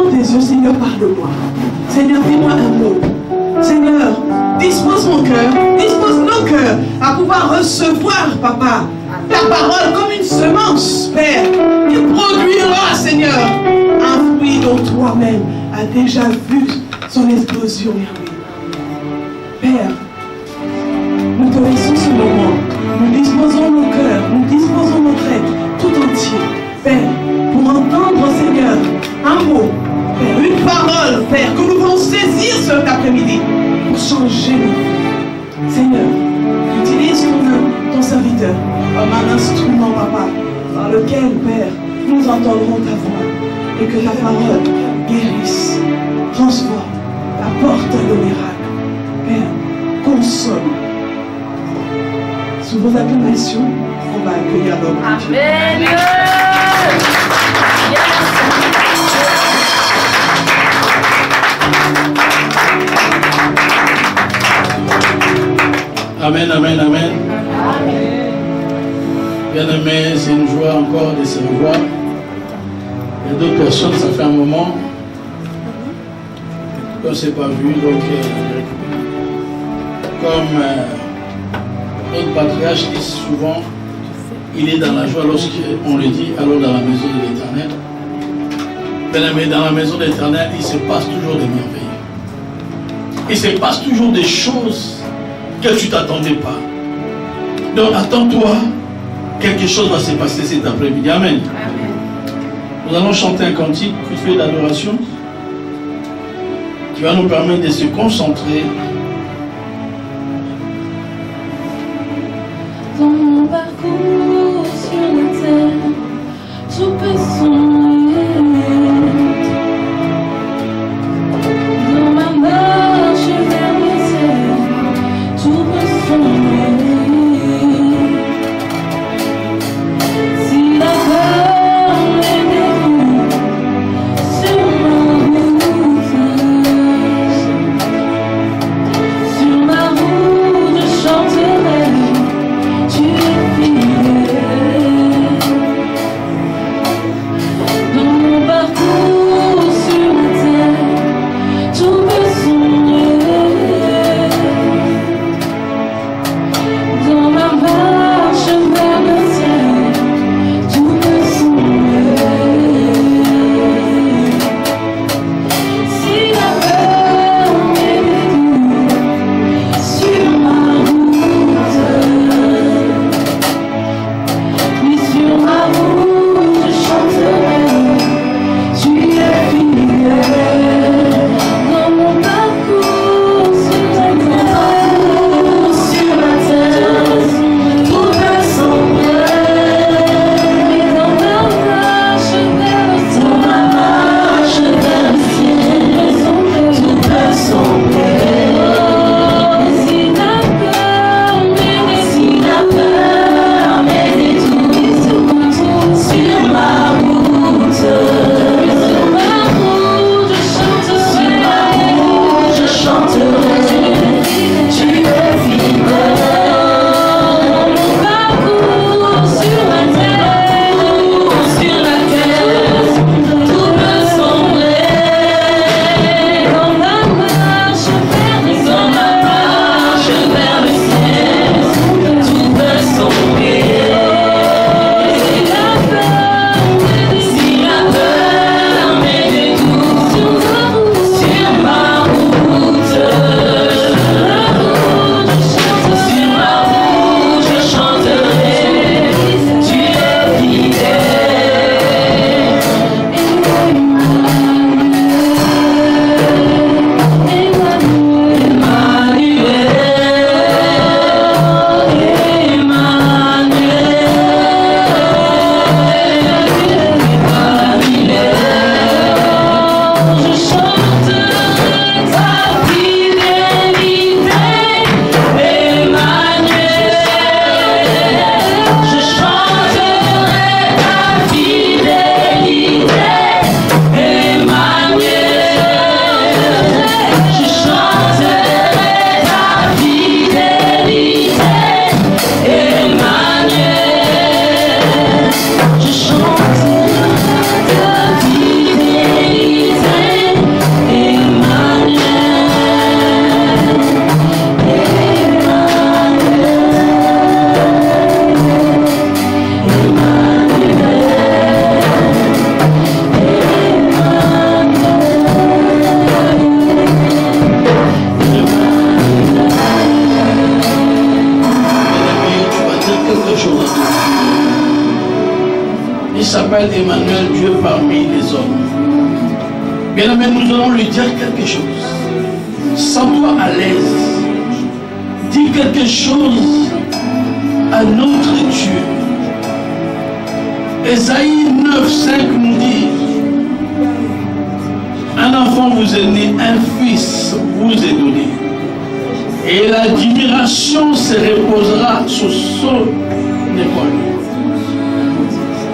ferme tes yeux, Seigneur, parle-moi. Seigneur, dis-moi un mot. Seigneur, dispose mon cœur, dispose nos cœurs à pouvoir recevoir, Papa, ta parole comme une semence, Père, qui produira, Seigneur, un fruit dont toi-même as déjà vu son explosion, Yahweh. Père, nous te laissons ce moment, nous disposons nos cœurs, nous disposons notre être tout entier, Père, pour entendre, Seigneur, un mot, Père, une parole, Père, que nous voulons saisir cet après-midi pour changer nos vies. Seigneur, utilise ton serviteur comme un instrument, Papa, par lequel, Père, nous entendrons ta voix et que ta parole guérisse, transforme, apporte le miracle. Père, console. Sous vos acclamations, on va accueillir l'homme. Amen. Amen, amen, amen. Bien-aimés, c'est une joie encore de se revoir. Il y a d'autres personnes, ça fait un moment qu'on ne s'est pas vu, donc comme notre patriarche dit souvent, il est dans la joie lorsqu'on le dit, alors dans la maison de l'Éternel. Bien-aimés, dans la maison de l'Éternel, il se passe toujours des merveilles. Il se passe toujours des choses que tu ne t'attendais pas. Donc attends-toi, quelque chose va se passer cet après-midi. Amen. Nous allons chanter un cantique, vite fait d'adoration, qui va nous permettre de se concentrer. Dans mon parcours sur la terre, tout peut sombrer. Dans ma marche vers le ciel, tout peut sombrer. Si la peur me déroule sur ma route, je chanterai. Tu es fidèle. s'appelle Emmanuel, Dieu parmi les hommes. Bien aimé, nous allons lui dire quelque chose. Sens-toi à l'aise. Dis quelque chose à notre Dieu. Ésaïe 9:5 nous dit: un enfant vous est né, un fils vous est donné, et l'admiration se reposera sur son épaule.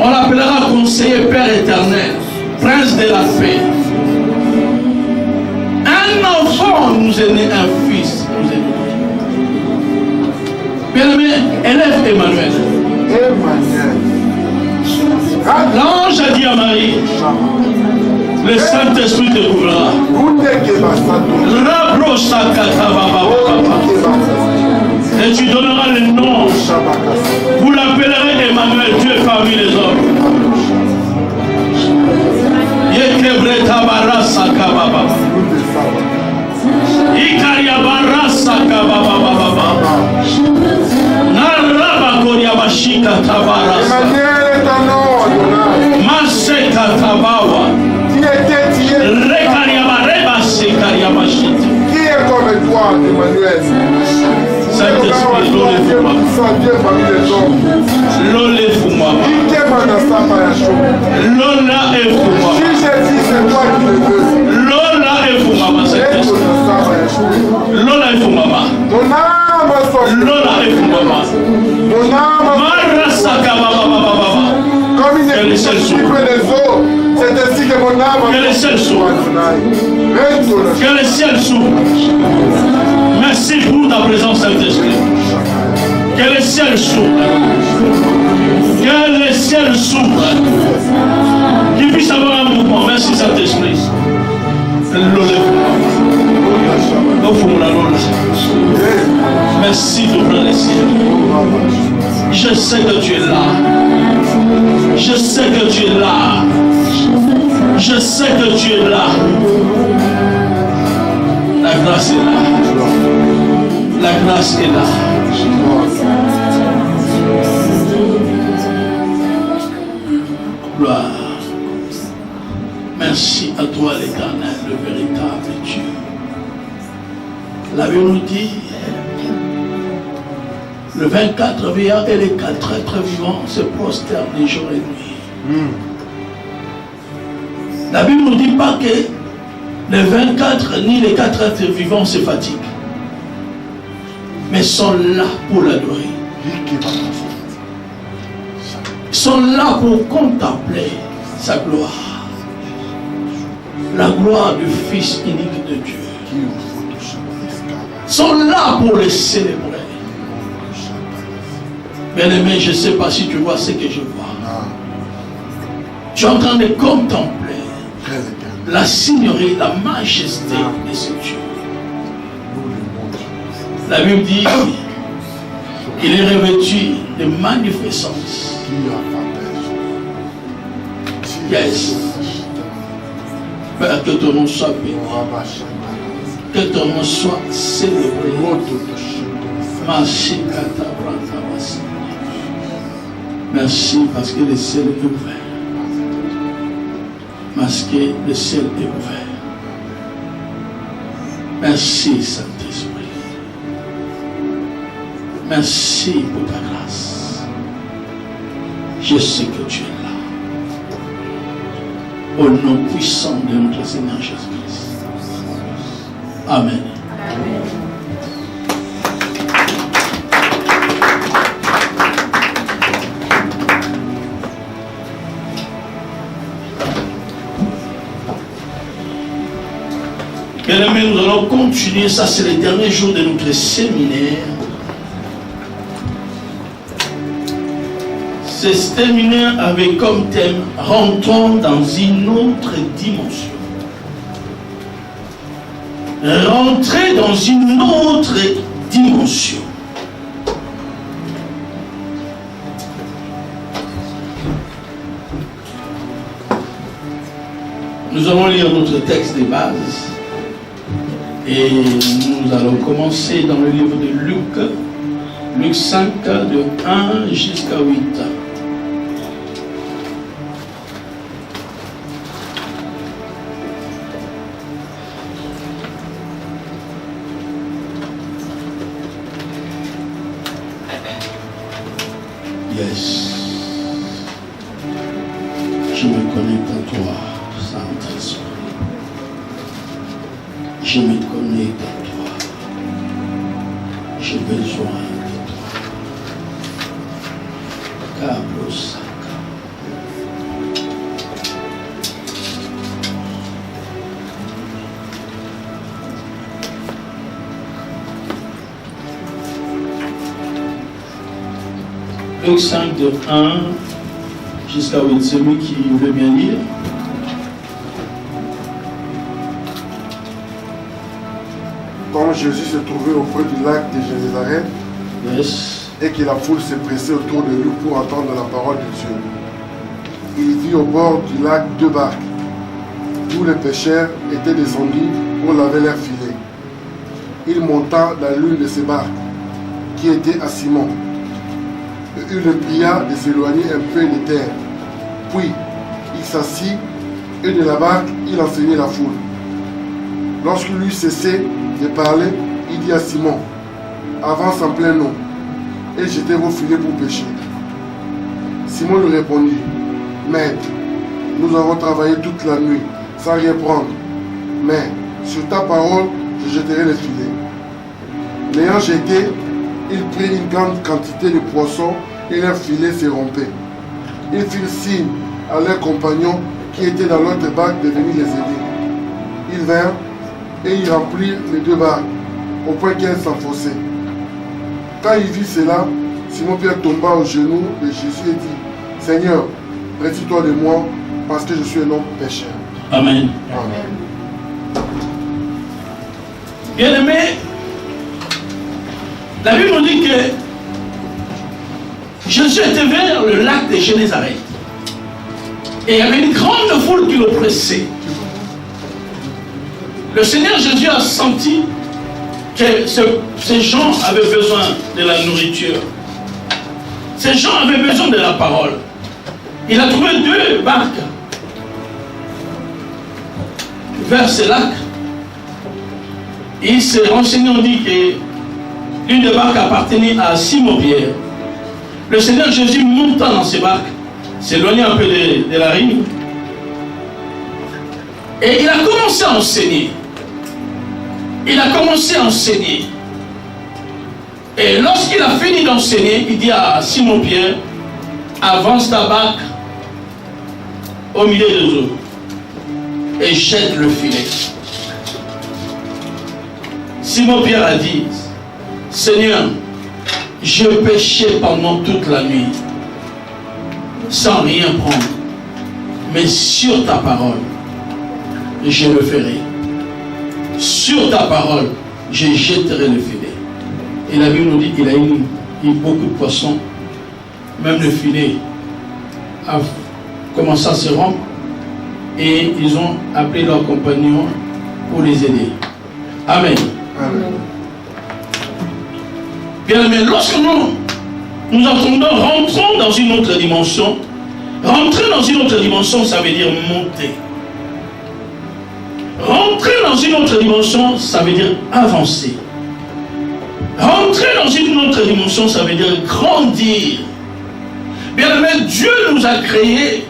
On l'appellera conseiller, Père éternel, prince de la paix. Un enfant nous est né, un fils nous est donné. Bien aimé, élève Emmanuel. L'ange a dit à Marie: le Saint-Esprit te couvrira. Et tu donneras le nom. Vous l'appellerez Emmanuel, Dieu parmi les hommes. Qui est comme toi, Emmanuel? Saint-Esprit, Dieu parmi les hommes. Lola et Fuma. Si je dis c'est toi qui le veux. Lola et Fuma, Saint-Esprit. Lola et Fuma. Ton âme soit. Lola et Fuma. Ton âme. Marasaka Baba. Comme il est qui près des eaux, c'est ainsi que mon âme. Que le ciel s'ouvre. Que le ciel s'ouvre. Merci pour ta présence, Saint-Esprit. Que le ciel s'ouvre. Que le ciel s'ouvre. Qu'il puisse avoir un mouvement. Merci, Saint-Esprit. Merci d'ouvrir les cieux. Je sais que tu es là. Je sais que tu es là. Je sais que tu es là. La grâce est là. La grâce est là. Gloire. Merci à toi, l'Éternel, le véritable Dieu. La Bible nous dit, le 24 vieillard et les 4 êtres vivants se prosternent les jours et nuit. La Bible ne nous dit pas que les 24 ni les 4 êtres vivants se fatiguent, mais sont là pour l'adorer. Ils sont là pour contempler sa gloire. La gloire du Fils unique de Dieu. Ils sont là pour le célébrer. Bien-aimé, je ne sais pas si tu vois ce que je vois. Tu es en train de contempler la signorie, la majesté de ce Dieu. La Bible dit qu'il est revêtu de magnificence. Yes. Père, que ton nom soit béni. Que ton nom soit célébré. Merci parce que le ciel est ouvert. Parce que le ciel est ouvert. Merci Saint-Esprit. Merci pour ta grâce. Je sais que tu es là. Au nom puissant de notre Seigneur Jésus-Christ. Amen. Amen. Bien-aimés, nous allons continuer. Ça, c'est le dernier jour de notre séminaire. Ce séminaire avait comme thème « Rentrons dans une autre dimension ». Rentrer dans une autre dimension. Nous allons lire notre texte de base. Et nous allons commencer dans le livre de Luc, Luc 5, de 1 jusqu'à 8. Yes. Je me connecte à toi, Saint-Esprit. Je me connecte à toi. J'ai besoin de toi. Kabrosaka. Luc 5 de 1 jusqu'à 8, celui qui veut bien lire. Quand Jésus se trouvait auprès du lac de Génézareth, Yes. et que la foule se pressait autour de lui pour entendre la parole de Dieu, il vit au bord du lac 2 barques, d'où les pêcheurs étaient descendus pour laver leurs filets. Il monta dans l'une de ces barques, qui était à Simon, et il le pria de s'éloigner un peu de terre. Puis il s'assit, et de la barque il enseignait la foule. Lorsqu'il eut cessé de parler, il dit à Simon: avance en plein eau, et jetez vos filets pour pêcher. Simon lui répondit: Maître, nous avons travaillé toute la nuit sans rien prendre, mais sur ta parole, je jetterai les filets. L'ayant jeté, il prit une grande quantité de poissons et leurs filets se rompaient. Ils firent signe à leurs compagnons qui étaient dans l'autre barque de venir les aider. Ils vinrent et ils remplirent les 2 barques au point qu'elles s'enfonçaient. Quand il vit cela, Simon-Pierre tomba aux genoux de Jésus et dit: Seigneur, retire-toi de moi, parce que je suis un homme pécheur. Amen. Amen. Bien aimé, la Bible nous dit que Jésus était vers le lac de Génézareth. Et il y avait une grande foule qui l'oppressait. Le Seigneur Jésus a senti que ces gens avaient besoin de la nourriture. Ces gens avaient besoin de la parole. Il a trouvé 2 barques vers ce lac. Il s'est renseigné, on dit que l'une des barques appartenait à Simon-Pierre. Le Seigneur Jésus monta dans ces barques, s'éloigna un peu de la rive, et il a commencé à enseigner. Il a commencé à enseigner. Et lorsqu'il a fini d'enseigner, il dit à Simon-Pierre: avance ta barque au milieu des eaux et jette le filet. Simon-Pierre a dit: Seigneur, je péchais pendant toute la nuit sans rien prendre, mais sur ta parole, je le ferai. Sur ta parole, je jetterai le filet. Et la Bible nous dit qu'il a eu beaucoup de poissons. Même le filet a commencé à se rompre. Et ils ont appelé leurs compagnons pour les aider. Amen. Amen. Bien, mais lorsque nous entendons rentrons dans une autre dimension, rentrer dans une autre dimension, ça veut dire monter. Rentrer dans une autre dimension, ça veut dire avancer. Rentrer dans une autre dimension, ça veut dire grandir. Bien aimé, Dieu nous a créés,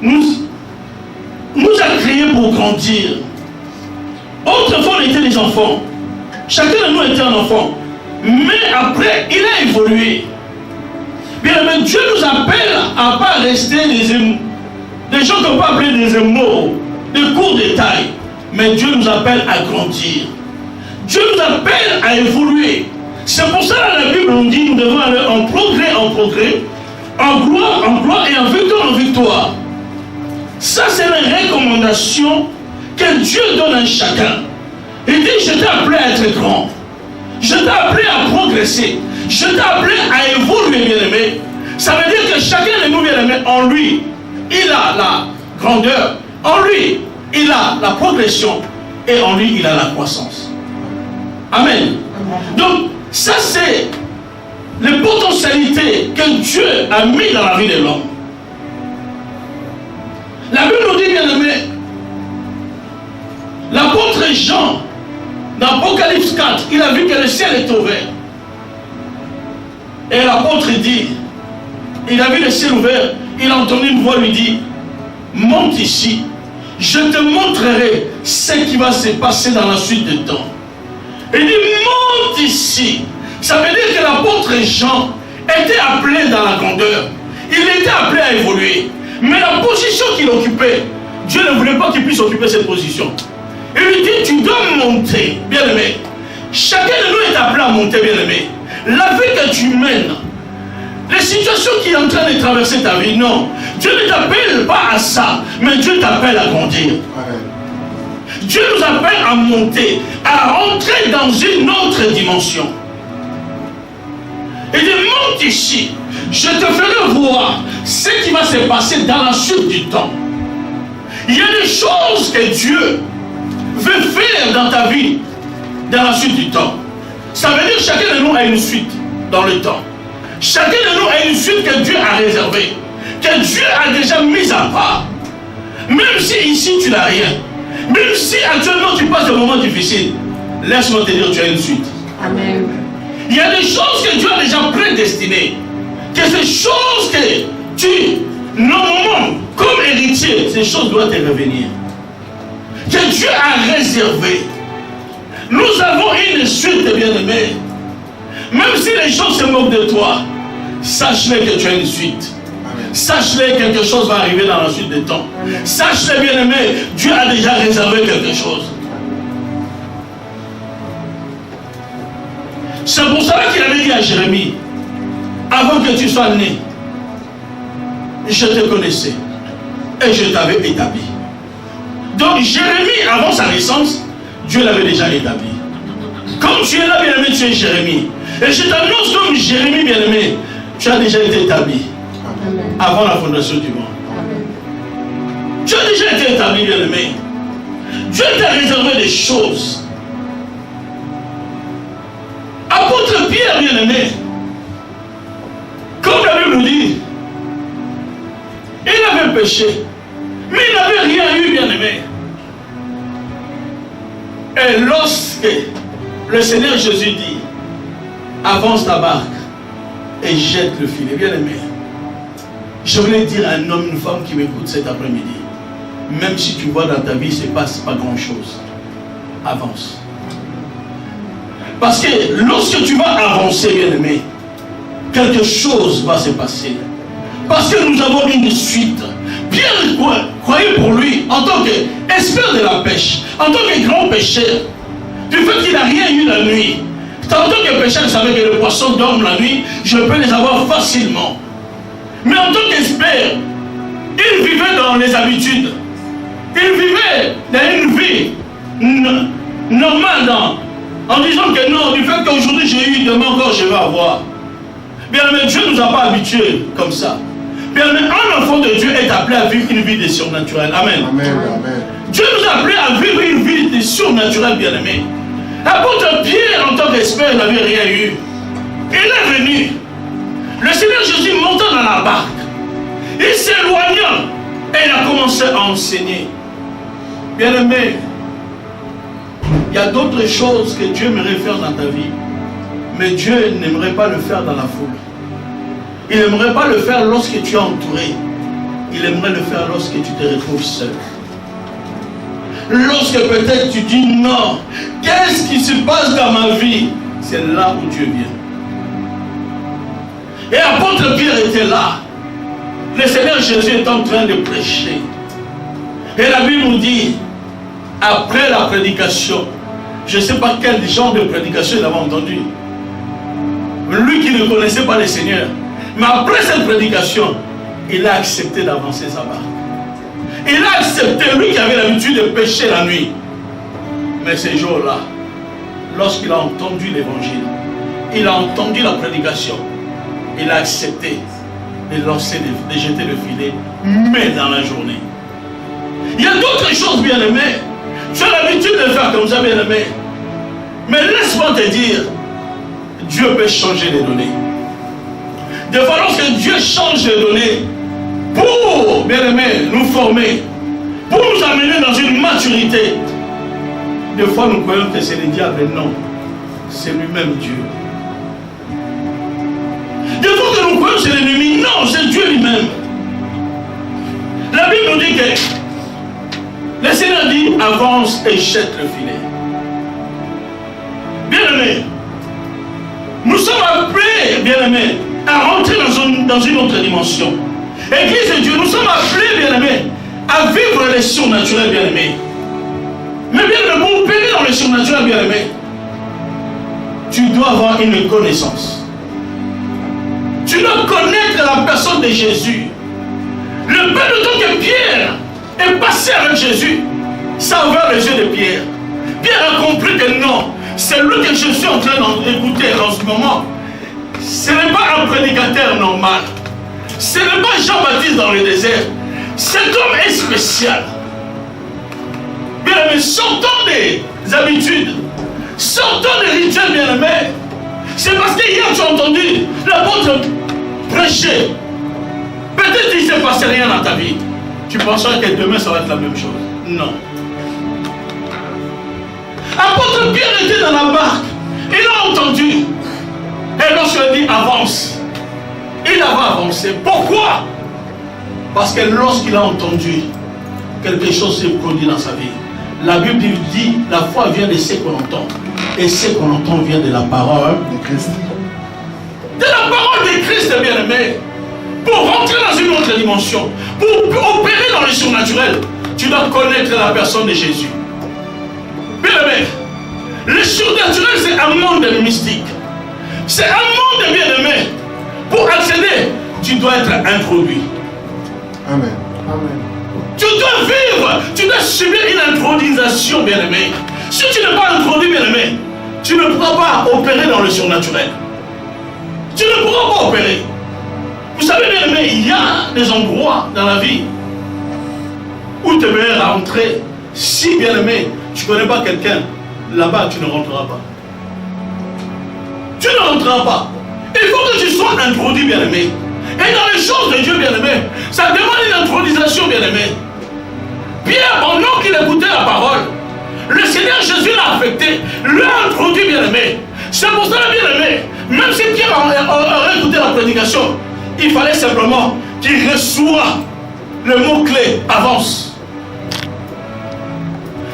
nous a créés pour grandir. Autrefois, on était des enfants. Chacun de nous était un enfant. Mais après, il a évolué. Bien aimé, Dieu nous appelle à ne pas rester des gens qu'on peut appeler des émaux, de court détail. Mais Dieu nous appelle à grandir. Dieu nous appelle à évoluer. C'est pour ça que la Bible nous dit nous devons aller en progrès, en gloire et en victoire. Ça, c'est une recommandation que Dieu donne à chacun. Il dit: je t'ai appelé à être grand. Je t'ai appelé à progresser. Je t'ai appelé à évoluer, bien-aimé. Ça veut dire que chacun de nous, bien-aimé, en lui, il a la grandeur. En lui, il a la progression. Et en lui, il a la croissance. Amen. Donc, ça, c'est les potentialités que Dieu a mis dans la vie de l'homme. La Bible nous dit, bien aimé, l'apôtre Jean, dans Apocalypse 4, il a vu que le ciel est ouvert. Et l'apôtre dit, il a vu le ciel ouvert, il a entendu une voix lui dire, monte ici, je te montrerai ce qui va se passer dans la suite du temps. Il dit, monte ici. Ça veut dire que l'apôtre Jean était appelé dans la grandeur. Il était appelé à évoluer. Mais la position qu'il occupait, Dieu ne voulait pas qu'il puisse occuper cette position. Il lui dit, tu dois monter, bien-aimé. Chacun de nous est appelé à monter, bien-aimé. La vie que tu mènes, les situations qui sont en train de traverser ta vie, non. Dieu ne t'appelle pas à ça, mais Dieu t'appelle à grandir. Dieu nous appelle à monter, à entrer dans une autre dimension. Il dit, monte ici, je te ferai voir ce qui va se passer dans la suite du temps. Il y a des choses que Dieu veut faire dans ta vie, dans la suite du temps. Ça veut dire que chacun de nous a une suite dans le temps. Chacun de nous a une suite que Dieu a réservée, que Dieu a déjà mise à part. Même si ici tu n'as rien, même si actuellement tu passes des moments difficiles, laisse-moi te dire, tu as une suite. Amen. Il y a des choses que Dieu a déjà prédestinées, que ces choses que tu, normalement, comme héritier, ces choses doivent te revenir. Que Dieu a réservé. Nous avons une suite, bien-aimés. Même si les gens se moquent de toi, sache-le que tu as une suite. Sache-le, quelque chose va arriver dans la suite des temps. Sache-le, bien-aimé, Dieu a déjà réservé quelque chose. C'est pour cela qu'il avait dit à Jérémie, avant que tu sois né, je te connaissais et je t'avais établi. Donc Jérémie, avant sa naissance, Dieu l'avait déjà établi. Comme tu es là, bien-aimé, tu es Jérémie. Et je t'annonce comme Jérémie, bien-aimé, tu as déjà été établi. Amen. Avant la fondation du monde. Amen. Tu as déjà été établi, bien-aimé. Dieu t'a réservé des choses. Apôtre Pierre, bien-aimé, comme la Bible nous dit, il avait péché, mais il n'avait rien eu, bien-aimé. Et lorsque le Seigneur Jésus dit, avance ta barque et jette le filet, bien-aimé, je voulais dire à un homme, une femme qui m'écoute cet après-midi, même si tu vois dans ta vie, il ne se passe pas grand-chose, avance. Parce que lorsque tu vas avancer, bien-aimé, quelque chose va se passer. Parce que nous avons une suite. Pierre croyait pour lui, en tant qu'expert de la pêche, en tant que grand pêcheur, du fait qu'il n'a rien eu la nuit. En tant que pêcheur, il savait que les poissons dorment la nuit, je peux les avoir facilement. Mais en tant qu'expert, il vivait dans les habitudes. Il vivait dans une vie normale, en disant que non, du fait qu'aujourd'hui j'ai eu, demain encore je vais avoir. Bien, mais Dieu ne nous a pas habitués comme ça. Bien, mais un enfant de Dieu est appelé à vivre une vie de surnaturel. Amen. Amen. Amen. Dieu nous a appelés à vivre une vie de surnaturel, bien aimé. L'apôtre Pierre, en tant qu'expert, n'avait rien eu. Il est venu. Le Seigneur Jésus montant dans la barque. Il s'éloigna et il a commencé à enseigner. Bien aimé, il y a d'autres choses que Dieu aimerait faire dans ta vie. Mais Dieu n'aimerait pas le faire dans la foule. Il n'aimerait pas le faire lorsque tu es entouré. Il aimerait le faire lorsque tu te retrouves seul. Lorsque peut-être tu dis non, qu'est-ce qui se passe dans ma vie? C'est là où Dieu vient. Et l'apôtre Pierre était là. Le Seigneur Jésus est en train de prêcher. Et la Bible nous dit, après la prédication, je ne sais pas quel genre de prédication il avait entendu. Lui qui ne connaissait pas le Seigneur. Mais après cette prédication, il a accepté d'avancer sa barque. Il a accepté, lui qui avait l'habitude de pêcher la nuit. Mais ces jours-là, lorsqu'il a entendu l'évangile, il a entendu la prédication, il a accepté de lancer, de jeter le filet, mais dans la journée. Il y a d'autres choses, bien-aimées. Tu as l'habitude de faire comme ça, bien-aimé. Mais laisse-moi te dire, Dieu peut changer les données. Des fois, lorsque Dieu change les données, pour, bien-aimé, nous former, pour nous amener dans une maturité, des fois nous croyons que c'est le diable, non. C'est lui-même Dieu. Des fois que nous nous croyons que c'est l'ennemi. Non, c'est Dieu lui-même. La Bible nous dit que le Seigneur dit avance et jette le filet. Bien-aimés, nous sommes appelés, bien-aimés, à rentrer dans une autre dimension. Église de Dieu, nous sommes appelés, bien-aimés, à vivre les surnaturels, bien-aimés. Mais bien-aimés, pour opérer dans les surnaturels, bien-aimés, tu dois avoir une connaissance. Tu dois connaître la personne de Jésus. Le peu de temps que Pierre est passé avec Jésus, ça a ouvert les yeux de Pierre. Pierre a compris que non, c'est lui que je suis en train d'écouter en ce moment. Ce n'est pas un prédicateur normal. Ce n'est pas Jean-Baptiste dans le désert. Cet homme est spécial. Bien-aimés, sortons des habitudes, sortons des rituels, bien-aimés. C'est parce que hier tu as entendu l'apôtre prêcher. Peut-être qu'il ne s'est passé rien dans ta vie. Tu penseras que demain ça va être la même chose. Non. Apôtre Pierre était dans la barque. Il a entendu. Et lorsqu'il a dit avance, il avait avancé. Pourquoi? Parce que lorsqu'il a entendu, quelque chose s'est produit dans sa vie. La Bible dit la foi vient de ce qu'on entend. Et ce qu'on entend vient de la parole de Christ. De la parole de Christ, bien-aimé. Pour rentrer dans une autre dimension, pour opérer dans le surnaturel, tu dois connaître la personne de Jésus. Bien-aimé, le surnaturel, c'est un monde mystique. C'est un monde, bien-aimé. Pour accéder, tu dois être introduit. Amen. Amen. Tu dois vivre, tu dois subir une intronisation, bien-aimé. Si tu n'es pas introduit, bien-aimé, tu ne pourras pas opérer dans le surnaturel. Tu ne pourras pas opérer. Vous savez, bien-aimé, il y a des endroits dans la vie où tu veux rentrer. Si, bien-aimé, tu ne connais pas quelqu'un, là-bas, tu ne rentreras pas. Tu ne rentreras pas. Il faut que tu sois introduit, bien-aimé. Et dans les choses de Dieu, bien-aimé, ça demande une intronisation, bien-aimé. Pierre, pendant qu'il écoutait la parole, le Seigneur Jésus l'a affecté, l'a introduit, bien-aimé. C'est pour ça, bien-aimé, même si Pierre aurait écouté la prédication, il fallait simplement qu'il reçoive le mot-clé, avance.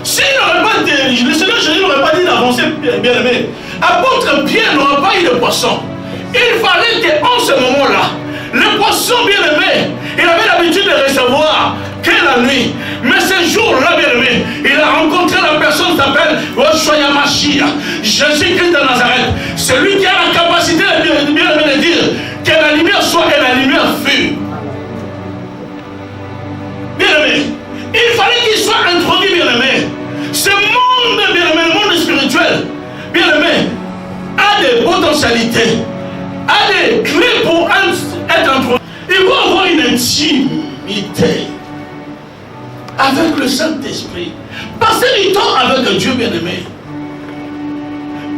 S'il n'aurait pas dit, le Seigneur Jésus n'aurait pas dit d'avancer, bien-aimé, apôtre Pierre n'aurait pas eu de poisson. Il fallait qu'en ce moment-là, le poisson, bien-aimé, il avait l'habitude de recevoir que la nuit. Mais ce jour-là, bien-aimé, il a rencontré la personne qui s'appelle Yeshua Mashiach, Jésus-Christ de Nazareth. Celui qui a la capacité, bien-aimé, de dire que la lumière soit et la lumière fut. Bien-aimé, il fallait qu'il soit introduit, bien-aimé. Ce monde, bien-aimé, le monde spirituel, bien-aimé, a des potentialités, a des clés pour être introduit. Il faut avoir une intimité avec le Saint-Esprit. Passer du temps avec Dieu, bien-aimé.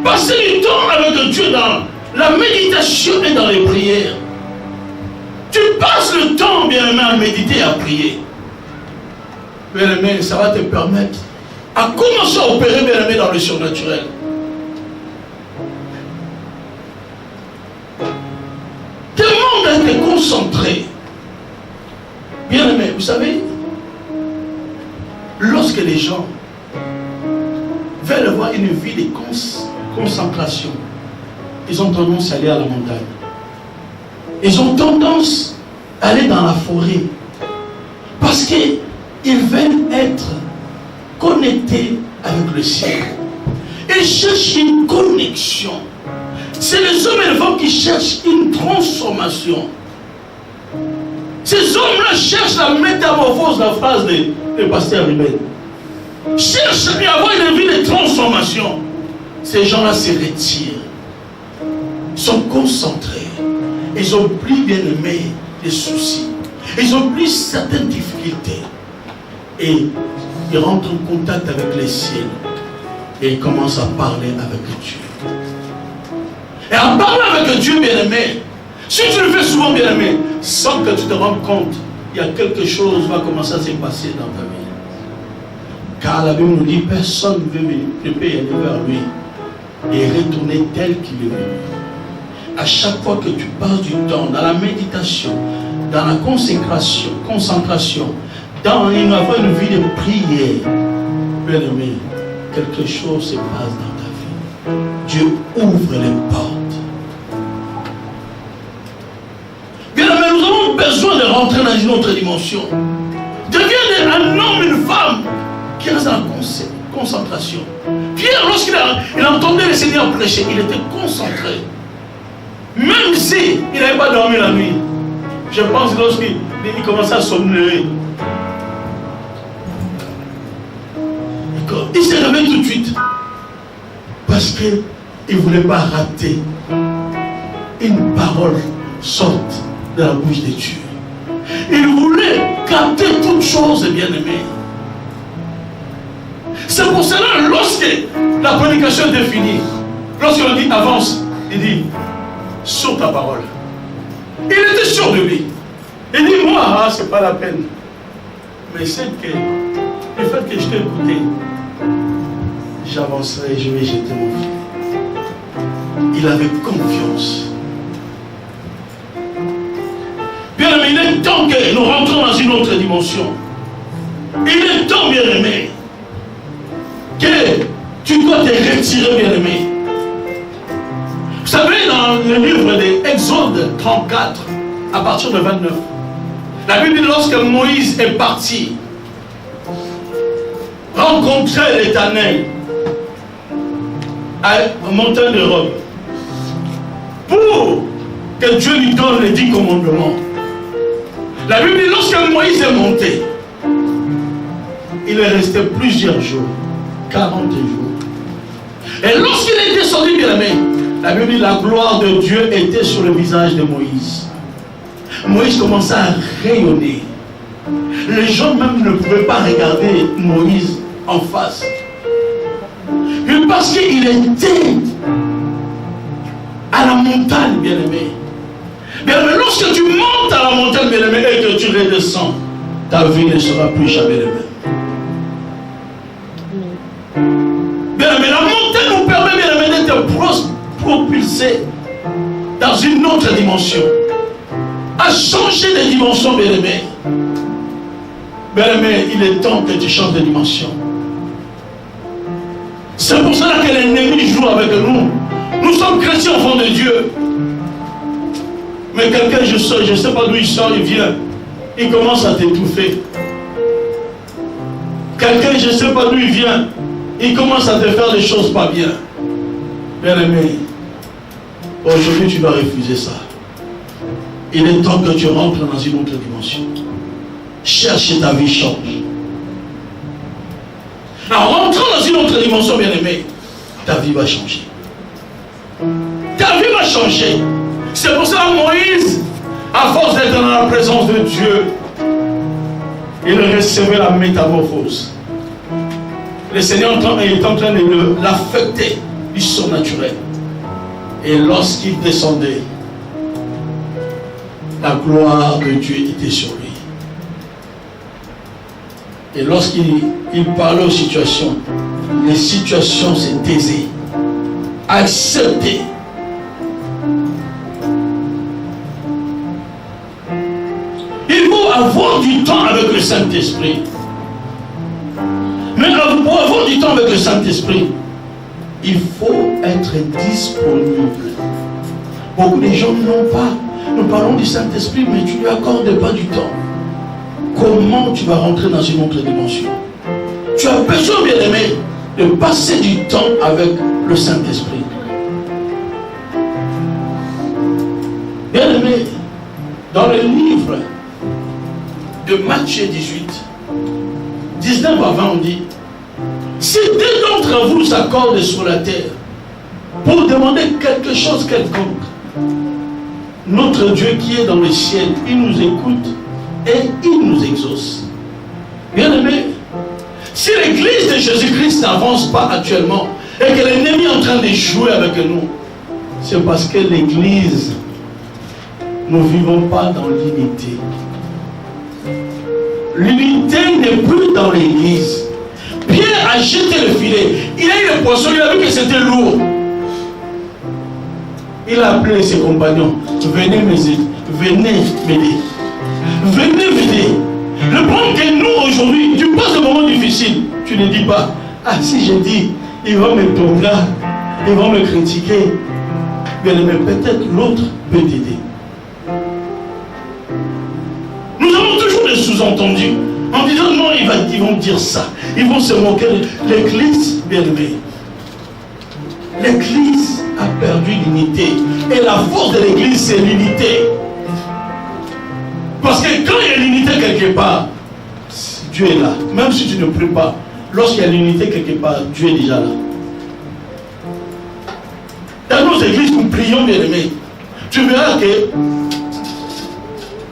Passer du temps avec Dieu dans la méditation et dans les prières. Tu passes le temps, bien-aimé, à méditer et à prier. Bien-aimé, ça va te permettre à commencer à opérer, bien-aimé, dans le surnaturel. Demande d'être concentré. Bien-aimé, vous savez, lorsque les gens veulent avoir une vie de concentration, ils ont tendance à aller à la montagne. Ils ont tendance à aller dans la forêt. Parce qu'ils veulent être connectés avec le ciel. Ils cherchent une connexion. C'est les hommes et les femmes qui cherchent une transformation. Ces hommes-là cherchent la métamorphose, la phrase de pasteur Ribet. Cherchent à avoir une vie de transformation. Ces gens-là se retirent. Ils sont concentrés. Ils oublient, bien aimé, les soucis. Ils oublient certaines difficultés. Et ils rentrent en contact avec les ciels. Et ils commencent à parler avec Dieu. Et en parlant avec Dieu, bien-aimé, si tu le fais souvent, bien-aimé, sans que tu te rendes compte, il y a quelque chose qui va commencer à se passer dans ta vie. Car la Bible nous dit, personne ne peut y aller vers lui et retourner tel qu'il est venu. à chaque fois que tu passes du temps dans la méditation, dans la concentration, dans avoir une vie de prière, bien-aimé, quelque chose se passe dans ta vie. Dieu ouvre les portes. Bien-aimé, nous avons besoin de rentrer dans une autre dimension. Deviens un homme, une femme qui reste dans la concentration. Pierre, lorsqu'il entendait le Seigneur prêcher, il était concentré. Même si il n'avait pas dormi la nuit. Je pense que lorsqu'il commençait à somnoler, il s'est réveillé tout de suite. Parce qu'il ne voulait pas rater une parole sorte de la bouche de Dieu. Il voulait capter toutes choses, bien-aimées. C'est pour cela, lorsque la prédication était finie, lorsqu'on dit avance, il dit sur ta parole. Il était sûr de lui. Il dit moi, c'est pas la peine. Mais c'est que le fait que je t'ai écouté, j'avancerai et je vais jeter mon filet. Il avait confiance. Bien aimé, il est temps que nous rentrons dans une autre dimension. Il est temps, bien aimé, que tu dois te retirer, bien aimé. Vous savez, dans le livre d'Exode 34, à partir de 29, la Bible dit lorsque Moïse est parti rencontrer l'Éternel à la montagne de Horeb pour que Dieu lui donne les 10 commandements. La Bible dit lorsque Moïse est monté, il est resté plusieurs jours, 40 jours. Et lorsqu'il est descendu, bien aimé, la Bible dit la gloire de Dieu était sur le visage de Moïse. Moïse commençait à rayonner. Les gens même ne pouvaient pas regarder Moïse en face. Mais parce qu'il était à la montagne, bien-aimé. Bien-aimé, lorsque tu montes à la montagne, bien-aimé, et que tu redescends, ta vie ne sera plus jamais la même. Bien-aimé, la montagne nous permet, bien-aimé, d'être propulsé dans une autre dimension. À changer de dimension, bien-aimé. Bien-aimé, il est temps que tu changes de dimension. C'est pour cela que l'ennemi joue avec nous. Nous sommes chrétiens enfants de Dieu. Mais quelqu'un, je ne sais pas d'où il sort, il vient. Il commence à t'étouffer. Quelqu'un, je ne sais pas d'où il vient. Il commence à te faire des choses pas bien. Bien-aimé, aujourd'hui tu dois refuser ça. Il est temps que tu rentres dans une autre dimension. Cherche ta vie change. En rentrant dans une autre dimension, bien-aimé, ta vie va changer. Ta vie va changer. C'est pour ça que Moïse, à force d'être dans la présence de Dieu, il recevait la métamorphose. Le Seigneur est en train de l'affecter du surnaturel. Et lorsqu'il descendait, la gloire de Dieu était sur lui. Et lorsqu'il parlait aux situations, les situations se taisaient. Acceptez. Il faut avoir du temps avec le Saint-Esprit. Mais pour avoir du temps avec le Saint-Esprit, il faut être disponible. Beaucoup de gens n'ont pas. Nous parlons du Saint-Esprit, mais tu ne lui accordes pas du temps. Comment tu vas rentrer dans une autre dimension? Tu as besoin, bien-aimé, de passer du temps avec le Saint-Esprit. Bien-aimé, dans le livre de Matthieu 18, 19 à 20, on dit, si deux d'entre vous s'accordent sur la terre pour demander quelque chose quelconque, notre Dieu qui est dans le ciel, il nous écoute et il nous exauce. Bien-aimé, si l'église de Jésus-Christ n'avance pas actuellement et que l'ennemi est en train de jouer avec nous, c'est parce que l'église, nous ne vivons pas dans l'unité. L'unité n'est plus dans l'église. Pierre a jeté le filet. Il a eu le poisson, il a vu que c'était lourd. il a appelé ses compagnons. Venez m'aider. Venez m'aider. Venez m'aider. Le problème que nous aujourd'hui, tu passes un moment difficile. Tu ne dis pas, ah si je dis, ils vont me tomber, ils vont me critiquer. Bien aimé, peut-être l'autre peut t'aider. Nous avons toujours des sous-entendus en disant non, ils vont dire ça. Ils vont se moquer. L'église, bien aimé, l'église a perdu l'unité. Et la force de l'église, c'est l'unité. Parce que quand il y a l'unité quelque part, Dieu est là. Même si tu ne pries pas, lorsqu'il y a l'unité quelque part, Dieu est déjà là. Dans nos églises, nous prions, bien aimés. Tu verras que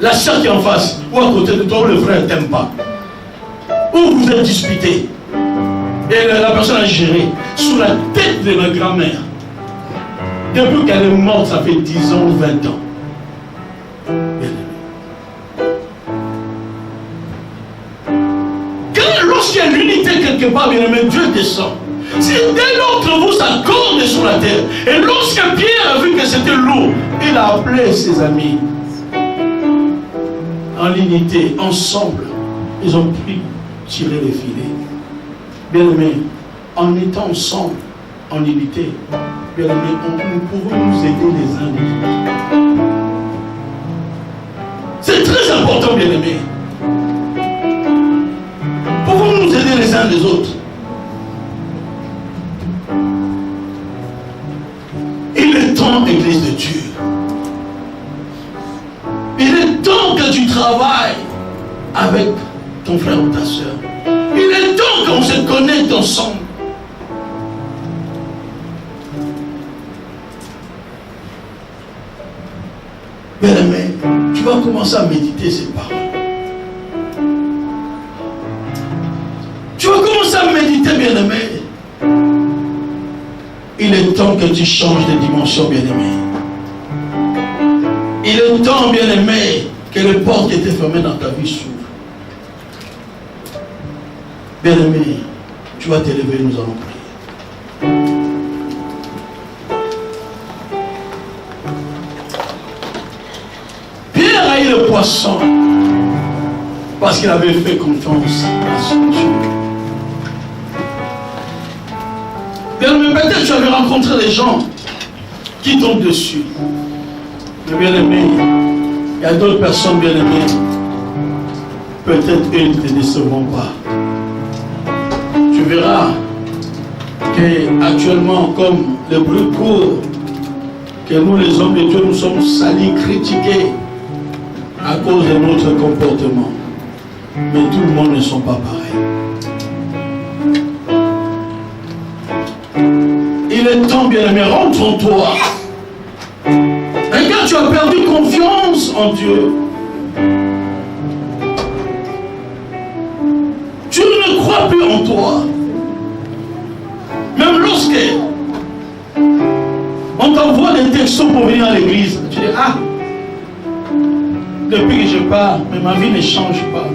la sœur qui est en face, ou à côté de toi, ou le frère ne t'aime pas, ou vous êtes disputés, et la personne a géré sous la tête de ma grand-mère. Depuis qu'elle est morte, ça fait 10 ans ou 20 ans. Lorsqu'il y a l'unité quelque part, bien aimé, Dieu descend. Si dès l'autre vous s'accorde sur la terre, et lorsque Pierre a vu que c'était lourd, il a appelé ses amis. En l'unité, ensemble, ils ont pu tirer les filets. Bien aimé, en étant ensemble, en unité, bien aimé, nous pouvons nous aider les uns les autres. C'est très important, bien aimé. Pouvons nous aider les uns les autres. Il est temps, Église de Dieu. Il est temps que tu travailles avec ton frère ou ta soeur. Il est temps qu'on se connecte ensemble. Bien aimé, tu vas commencer à méditer ces paroles. Tu vas commencer à méditer, bien aimé. Il est temps que tu changes de dimension, bien aimé. Il est temps, bien aimé, que les portes qui étaient fermées dans ta vie s'ouvrent. Bien aimé, tu vas te lever, nous allons prier. Pierre a eu le poisson parce qu'il avait fait confiance à son Dieu. Bien aimé, peut-être tu avais rencontré des gens qui tombent dessus. Mais bien aimé, il y a d'autres personnes bien aimées. Peut-être eux ne te décevront pas. Tu verras qu'actuellement, comme le bruit court, que nous les hommes de Dieu, nous sommes salis, critiqués à cause de notre comportement. Mais tout le monde ne sont pas pareils. Il est temps, bien aimé, rentre en toi. Et quand tu as perdu confiance en Dieu, tu ne crois plus en toi. Même lorsque on t'envoie des textos pour venir à l'église, tu dis, ah, depuis que je pars, mais ma vie ne change pas.